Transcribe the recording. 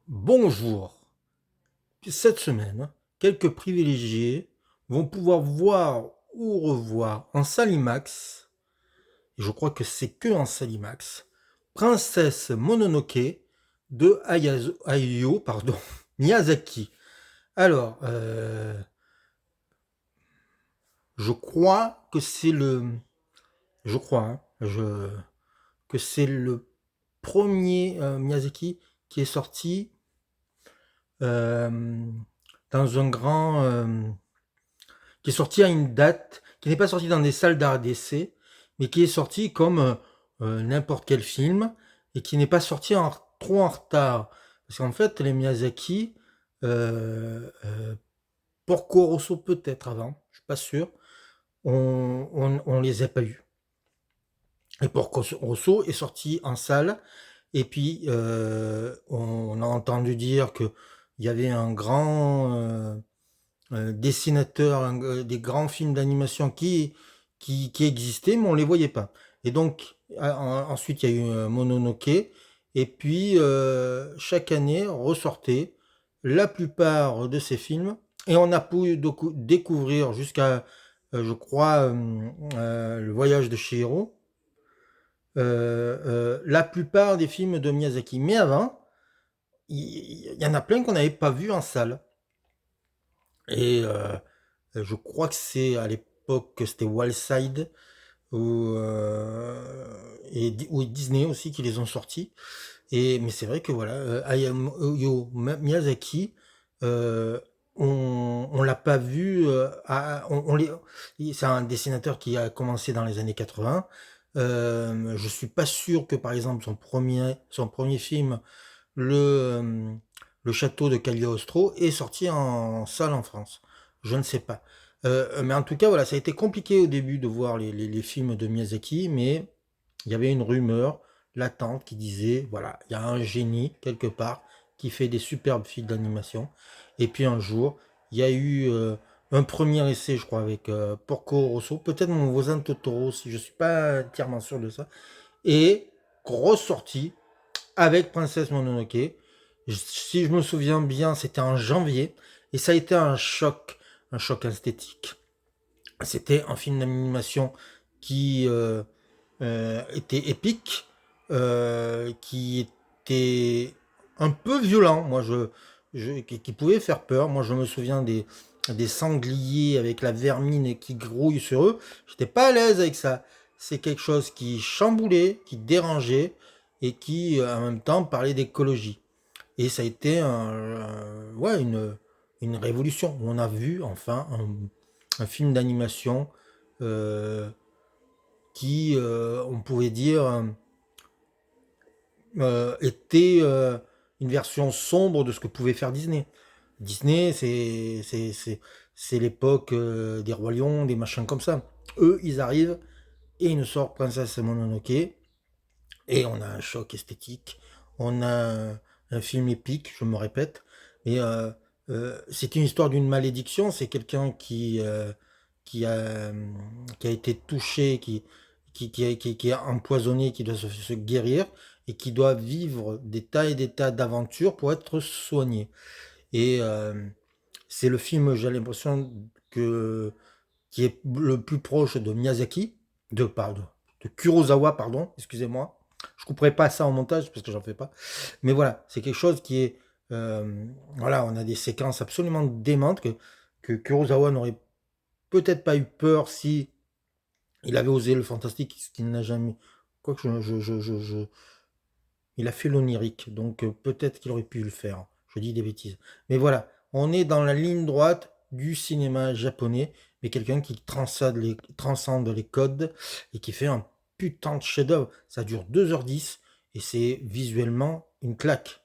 Bonjour. Cette semaine, quelques privilégiés vont pouvoir voir ou revoir en salle IMAX, et je crois que c'est que en salle IMAX, Princesse Mononoke de Hayao Miyazaki. Alors, je crois que c'est je crois, hein, que c'est le premier Miyazaki qui est sorti euh, dans un grand qui est sorti à une date, qui n'est pas sorti dans des salles d'art d'essai, mais qui est sorti comme n'importe quel film, et qui n'est pas sorti trop en retard. Parce qu'en fait, les Miyazaki, Porco Rosso peut-être avant, je suis pas sûr, on les a pas eus. Et Porco Rosso est sorti en salle, et puis on a entendu dire que il y avait un grand dessinateurs, des grands films d'animation qui existaient, mais on les voyait pas. Et donc, ensuite, il y a eu Mononoke, et puis chaque année ressortait la plupart de ces films, et on a pu découvrir jusqu'à, je crois, le voyage de Chihiro, la plupart des films de Miyazaki. Mais avant, il y en a plein qu'on n'avait pas vu en salle. Et je crois que c'est à l'époque que c'était Wildside ou Disney aussi qui les ont sortis. Mais c'est vrai que voilà, Hayao Miyazaki, euh, on l'a pas vu. C'est un dessinateur qui a commencé dans les années 80. Je suis pas sûr que par exemple son premier film, le, euh, le château de Cagliostro, est sorti en salle en France. Je ne sais pas. Mais en tout cas, voilà, ça a été compliqué au début de voir les films de Miyazaki, mais il y avait une rumeur latente qui disait, voilà, il y a un génie quelque part qui fait des superbes films d'animation. Et puis un jour, il y a eu un premier essai, je crois, avec Porco Rosso, peut-être mon voisin Totoro, si je suis pas entièrement sûr de ça, et grosse sortie avec Princesse Mononoke. Si je me souviens bien, c'était en janvier, et ça a été un choc esthétique. C'était un film d'animation qui était épique, qui était un peu violent, qui pouvait faire peur. Moi, je me souviens des sangliers avec la vermine qui grouille sur eux. J'étais pas à l'aise avec ça. C'est quelque chose qui chamboulait, qui dérangeait et qui, en même temps, parlait d'écologie. Et ça a été ouais, une révolution. On a vu enfin un film d'animation euh, qui, on pouvait dire, était une version sombre de ce que pouvait faire Disney. Disney, c'est l'époque des Rois Lions, des machins comme ça. Eux, ils arrivent et ils nous sortent Princesse Mononoke, et on a un choc esthétique, on a un film épique, je me répète, mais c'est une histoire d'une malédiction, c'est quelqu'un qui, a, qui a été touché, qui est empoisonné, qui doit se guérir, et qui doit vivre des tas et des tas d'aventures pour être soigné. Et c'est le film, j'ai l'impression, qui est le plus proche de Miyazaki, de Kurosawa, pardon, excusez-moi. Je couperai pas ça en montage parce que j'en fais pas. Mais voilà, c'est quelque chose qui est, voilà, on a des séquences absolument démentes que Kurosawa n'aurait peut-être pas eu peur si il avait osé le fantastique, ce qu'il n'a jamais. Quoique il a fait l'onirique, donc peut-être qu'il aurait pu le faire. Je dis des bêtises. Mais voilà, on est dans la ligne droite du cinéma japonais, mais quelqu'un qui transcende les codes et qui fait un putain de chef-d'œuvre. Ça dure 2h10 et c'est visuellement une claque.